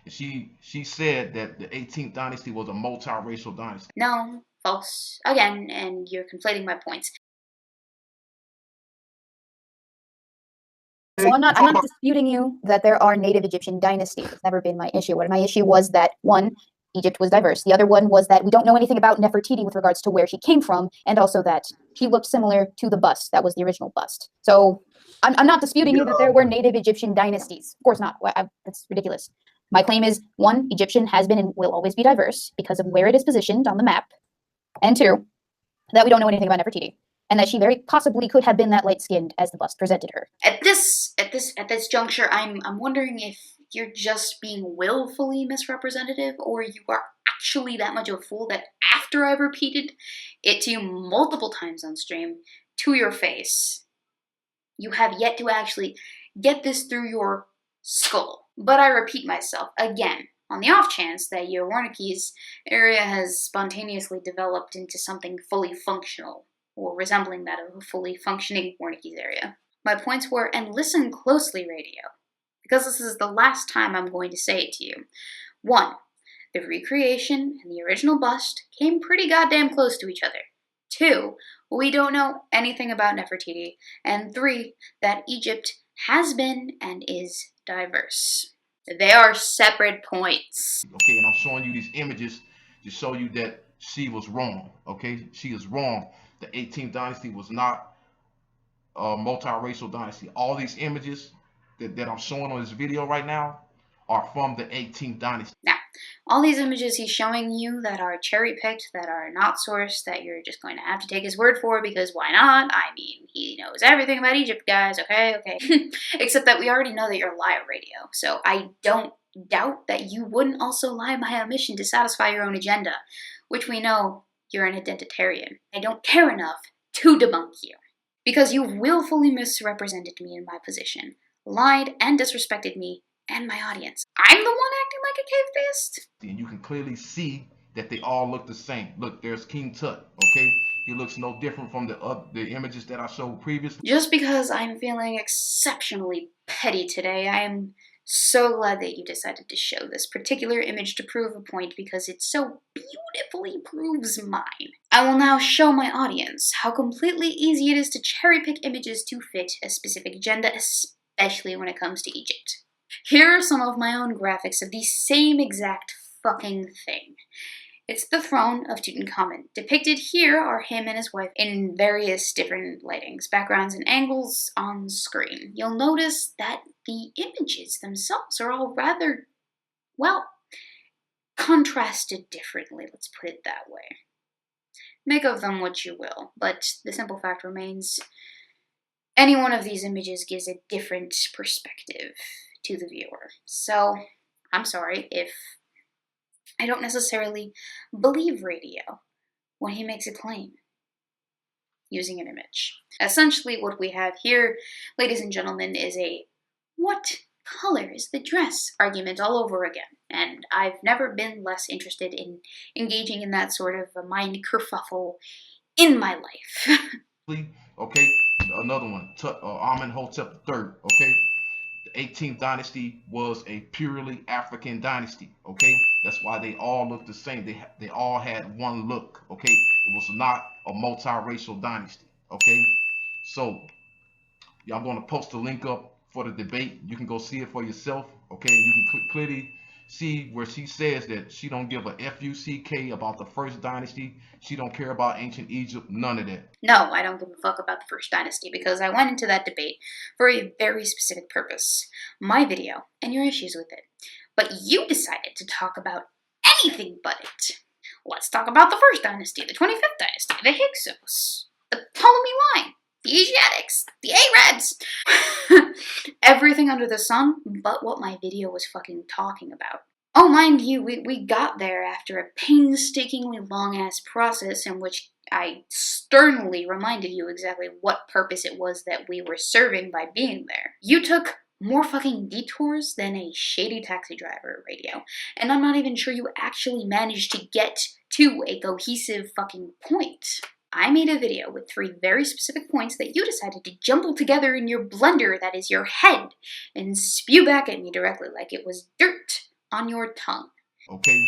She said that the 18th dynasty was a multiracial dynasty. No, false. Again, and you're conflating my points. So I'm not disputing you that there are native Egyptian dynasties. It's never been my issue. My issue was that, one, Egypt was diverse. The other one was that we don't know anything about Nefertiti with regards to where she came from, and also that she looked similar to the bust. That was the original bust. So I'm not disputing you that there were native Egyptian dynasties. Of course not. That's ridiculous. My claim is, one, Egyptian has been and will always be diverse because of where it is positioned on the map, and two, that we don't know anything about Nefertiti. And that she very possibly could have been that light-skinned as the bust presented her. At this juncture, I'm wondering if you're just being willfully misrepresentative, or you are actually that much of a fool that after I've repeated it to you multiple times on stream, to your face, you have yet to actually get this through your skull. But I repeat myself again, on the off chance that your Wernicke's area has spontaneously developed into something fully functional, or resembling that of a fully functioning Wernicke's area. My points were, and listen closely, radio, because this is the last time I'm going to say it to you. 1. the recreation and the original bust came pretty goddamn close to each other. 2, we don't know anything about Nefertiti. And 3, that Egypt has been and is diverse. They are separate points. Okay, and I'm showing you these images to show you that she was wrong. Okay, she is wrong. The 18th dynasty was not a multiracial dynasty. All these images that I'm showing on this video right now are from the 18th dynasty. Now, all these images he's showing you that are cherry-picked, that are not sourced, that you're just going to have to take his word for because why not? I mean, he knows everything about Egypt, guys, okay? Except that we already know that you're a liar, radio. So I don't doubt that you wouldn't also lie by omission to satisfy your own agenda, which we know you're an identitarian. I don't care enough to debunk you because you've willfully misrepresented me in my position, lied and disrespected me and my audience. I'm the one acting like a Cavebeast? And you can clearly see that they all look the same. Look, there's King Tut, okay? He looks no different from the images that I showed previously. Just because I'm feeling exceptionally petty today, I am so glad that you decided to show this particular image to prove a point because it so beautifully proves mine. I will now show my audience how completely easy it is to cherry-pick images to fit a specific agenda, especially when it comes to Egypt. Here are some of my own graphics of the same exact fucking thing. It's the throne of Tutankhamun. Depicted here are him and his wife in various different lightings, backgrounds, and angles on screen. You'll notice that the images themselves are all rather, well, contrasted differently, let's put it that way. Make of them what you will, but the simple fact remains, any one of these images gives a different perspective to the viewer. So, I'm sorry if I don't necessarily believe radio when he makes a claim using an image. Essentially what we have here, ladies and gentlemen, is a what color is the dress argument all over again. And I've never been less interested in engaging in that sort of a mind kerfuffle in my life. Okay, another one, Amenhotep III, okay? The 18th dynasty was a purely African dynasty, okay? That's why they all look the same. They all had one look, okay? It was not a multiracial dynasty, okay? So, yeah, I'm going to post a link up for the debate. You can go see it for yourself, okay? You can clearly see where she says that she don't give a F-U-C-K about the first dynasty. She don't care about ancient Egypt, none of that. No, I don't give a fuck about the first dynasty because I went into that debate for a very specific purpose. My video and your issues with it. But you decided to talk about anything but it. Let's talk about the first dynasty, the 25th dynasty, the Hyksos, the Ptolemy line, the Asiatics, the Arabs. Everything under the sun but what my video was fucking talking about. Oh, mind you, we got there after a painstakingly long-ass process in which I sternly reminded you exactly what purpose it was that we were serving by being there. You took more fucking detours than a shady taxi driver, radio, and I'm not even sure you actually managed to get to a cohesive fucking point. I made a video with 3 very specific points that you decided to jumble together in your blender that is your head and spew back at me directly like it was dirt on your tongue. Okay,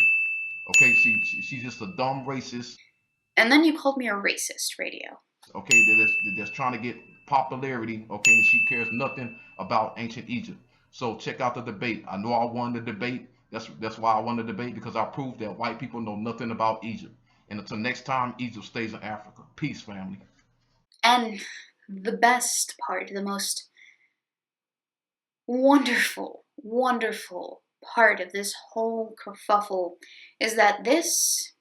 she's just a dumb racist. And then you called me a racist, radio. Okay, that's trying to get popularity, okay, and she cares nothing about ancient Egypt. So check out the debate. I know I won the debate. That's why I won the debate, because I proved that white people know nothing about Egypt. And until next time, Egypt stays in Africa. Peace, family. And the best part, the most wonderful, wonderful part of this whole kerfuffle is that this,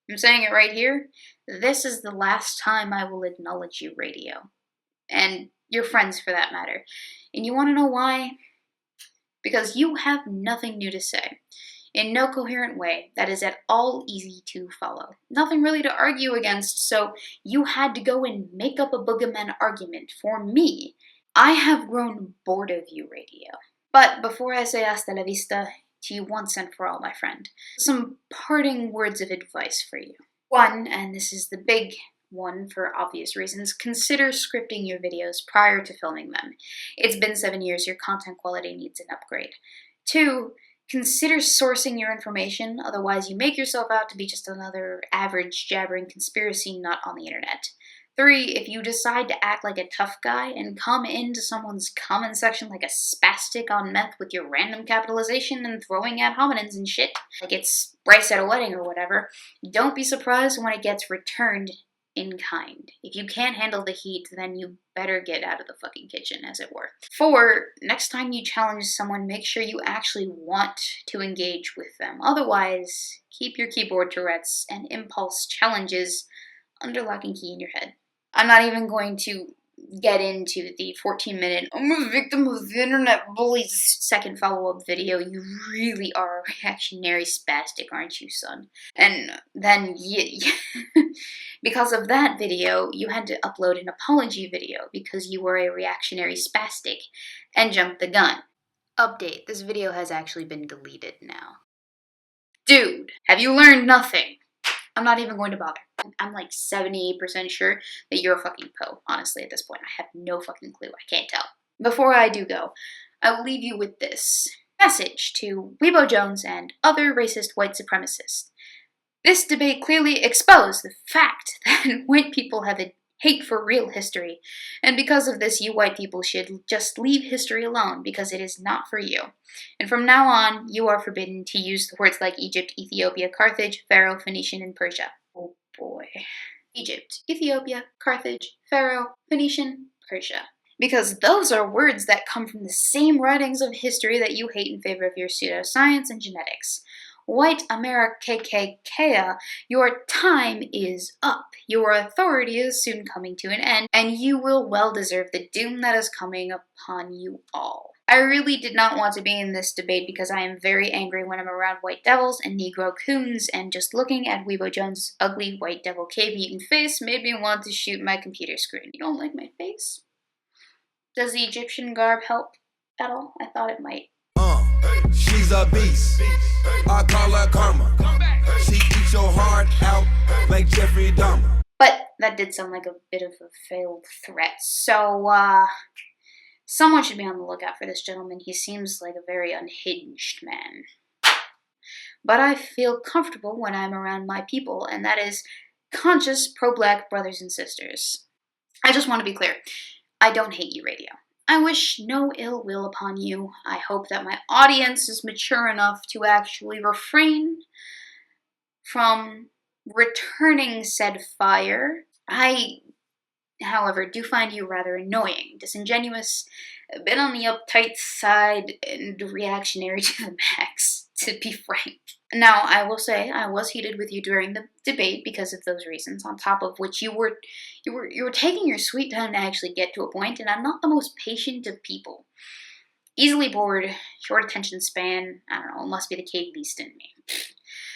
I'm saying it right here, this is the last time I will acknowledge you, radio. And your friends, for that matter. And you want to know why? Because you have nothing new to say. In no coherent way that is at all easy to follow. Nothing really to argue against, so you had to go and make up a boogeyman argument for me. I have grown bored of you, radio. But before I say hasta la vista to you once and for all, my friend, some parting words of advice for you. 1, and this is the big one for obvious reasons, consider scripting your videos prior to filming them. It's been 7 years, your content quality needs an upgrade. 2, consider sourcing your information, otherwise you make yourself out to be just another average jabbering conspiracy nut on the internet. 3, if you decide to act like a tough guy and come into someone's comment section like a spastic on meth with your random capitalization and throwing at hominins and shit, like it's Bryce at a wedding or whatever, don't be surprised when it gets returned in kind. If you can't handle the heat, then you better get out of the fucking kitchen, as it were. 4, next time you challenge someone, make sure you actually want to engage with them. Otherwise, keep your keyboard Tourette's and impulse challenges under lock and key in your head. I'm not even going to get into the 14-minute "I'm a victim of the internet bullies" second follow-up video. You really are a reactionary spastic, aren't you, son? And then, because of that video, you had to upload an apology video because you were a reactionary spastic and jumped the gun. Update, this video has actually been deleted now. Dude, have you learned nothing? I'm not even going to bother. I'm like 78% sure that you're a fucking po. Honestly, at this point, I have no fucking clue. I can't tell. Before I do go, I will leave you with this message to Weebo Jones and other racist white supremacists. This debate clearly exposed the fact that white people have a hate for real history, and because of this, you white people should just leave history alone because it is not for you. And from now on, you are forbidden to use the words like Egypt, Ethiopia, Carthage, Pharaoh, Phoenician, and Persia. Oh boy. Egypt, Ethiopia, Carthage, Pharaoh, Phoenician, Persia. Because those are words that come from the same writings of history that you hate in favor of your pseudoscience and genetics. White America, your time is up. Your authority is soon coming to an end, and you will well deserve the doom that is coming upon you all. I really did not want to be in this debate because I am very angry when I'm around white devils and Negro coons, and just looking at Weebo Jones' ugly white devil cave-eaten face made me want to shoot my computer screen. You don't like my face? Does the Egyptian garb help at all? I thought it might. She's a beast. I call her karma. She eats your heart out like Jeffrey Dahmer. But that did sound like a bit of a failed threat. So, someone should be on the lookout for this gentleman. He seems like a very unhinged man. But I feel comfortable when I'm around my people, and that is conscious pro-black brothers and sisters. I just want to be clear. I don't hate you, radio. I wish no ill will upon you. I hope that my audience is mature enough to actually refrain from returning said fire. I, however, do find you rather annoying, disingenuous, a bit on the uptight side, and reactionary to the max, to be frank. Now, I will say I was heated with you during the debate because of those reasons, on top of which you were taking your sweet time to actually get to a point, and I'm not the most patient of people. Easily bored, short attention span, I don't know, it must be the Cavebeast in me.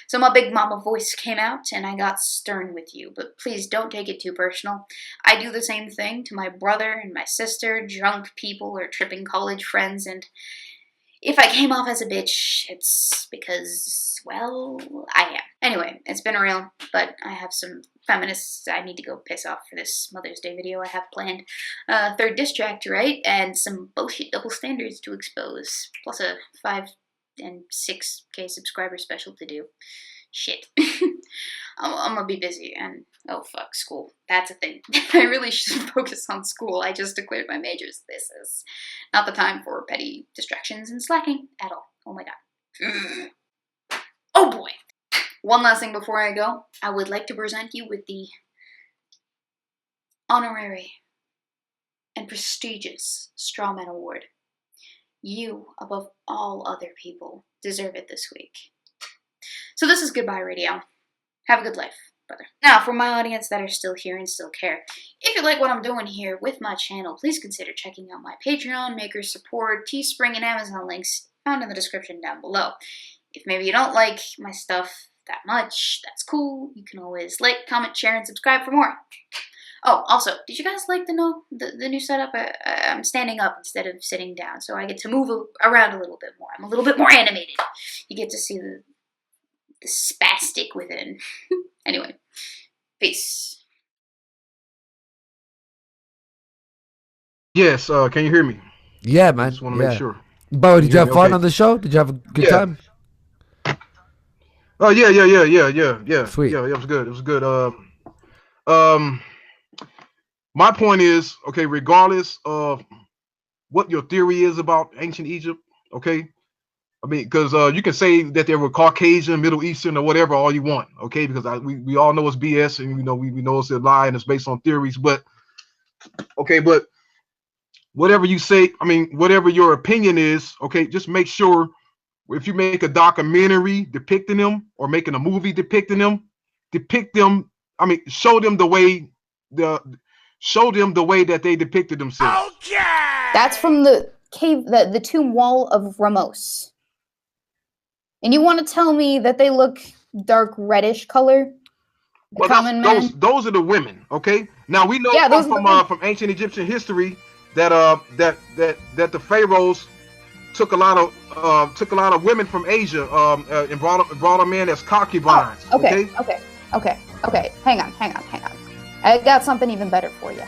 So my big mama voice came out, and I got stern with you, but please don't take it too personal. I do the same thing to my brother and my sister, drunk people, or tripping college friends, and if I came off as a bitch, it's because, well, I am. Anyway, it's been real, but I have some feminists I need to go piss off for this Mother's Day video I have planned. Third diss track to write, and some bullshit double standards to expose. Plus a 5 and 6K subscriber special to do. Shit. I'm gonna be busy, and oh fuck, school. That's a thing. I really should focus on school. I just declared my majors. This is not the time for petty distractions and slacking at all. Oh my god. Oh boy. One last thing before I go. I would like to present you with the honorary and prestigious Strawman Award. You, above all other people, deserve it this week. So this is goodbye, radio. Have a good life, brother. Now, for my audience that are still here and still care, if you like what I'm doing here with my channel, please consider checking out my Patreon, Maker Support, Teespring, and Amazon links found in the description down below. If maybe you don't like my stuff that much, that's cool. You can always like, comment, share, and subscribe for more. Oh, also, did you guys like the new setup? I'm standing up instead of sitting down, so I get to move around a little bit more. I'm a little bit more animated. You get to see the spastic within. Anyway, peace. Yes, can you hear me? Yeah, man. I just want to make sure. Bo, did you have fun Okay. on the show? Did you have a good Yeah. time? Oh yeah. Sweet. Yeah, it was good. It was good. Um, my point is, okay, regardless of what your theory is about ancient Egypt, okay, I mean, because you can say that they were Caucasian, Middle Eastern, or whatever all you want, okay, because we all know it's BS, and we know it's a lie and it's based on theories, but okay, but whatever you say, I mean, whatever your opinion is, okay, just make sure if you make a documentary depicting them or making a movie depicting them, depict them. I mean, show them the way that they depicted themselves. Okay. That's from the cave, the tomb wall of Ramos. And you want to tell me that they look dark reddish color? Well, Common man. Those are the women. Okay. Now we know from ancient Egyptian history that that the pharaohs took a lot of women from Asia and brought them in as concubines. Oh, okay. Hang on. I got something even better for you.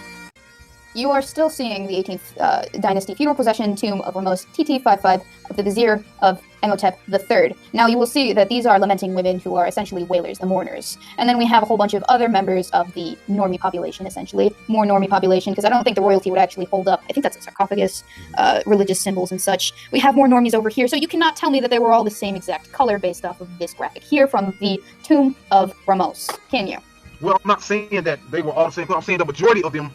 You are still seeing the 18th dynasty funeral procession tomb of Ramos TT55 of the vizier of Imhotep III. Now you will see that these are lamenting women who are essentially wailers, the mourners. And then we have a whole bunch of other members of the normie population, essentially. More normie population, because I don't think the royalty would actually hold up. I think that's a sarcophagus, religious symbols and such. We have more normies over here, so you cannot tell me that they were all the same exact color based off of this graphic here from the tomb of Ramos. Can you? Well, I'm not saying that they were all the same color. I'm saying the majority of them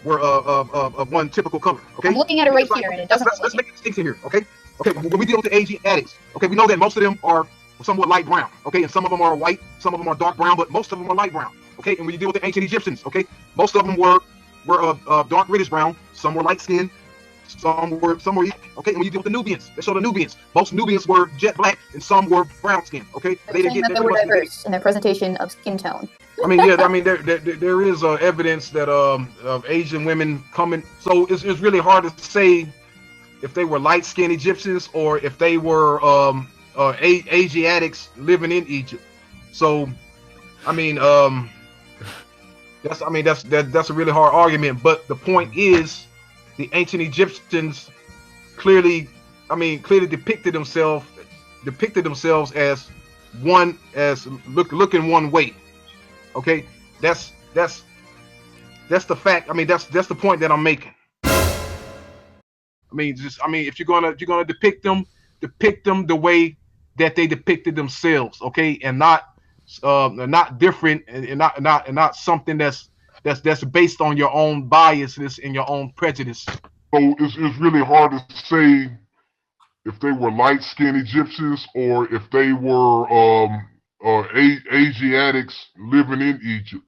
were of one typical color. Okay. I'm looking at it right here, and it doesn't. Let's make a distinction here. Okay. Okay. When we deal with the Asiatics, okay, we know that most of them are somewhat light brown. Okay, and some of them are white, some of them are dark brown, but most of them are light brown. Okay, and when you deal with the ancient Egyptians, okay, most of them were dark reddish brown. Some were light skinned. Some were okay. And when you deal with the Nubians, they show the Nubians. Most Nubians were jet black, and some were brown skinned. Okay, they were diverse in their presentation of skin tone. I mean, yeah, I mean, there is evidence that of Asian women coming. So it's really hard to say if they were light skinned Egyptians or if they were Asiatics living in Egypt. So, I mean, that's a really hard argument. But the point is, the ancient Egyptians clearly depicted themselves as looking one way. Okay, that's the fact. I mean, that's the point that I'm making. I mean, if you're gonna depict them the way that they depicted themselves. Okay, and not different and not something that's based on your own biases and your own prejudice. So it's really hard to say if they were light-skinned Egyptians or if they were Asiatics living in Egypt.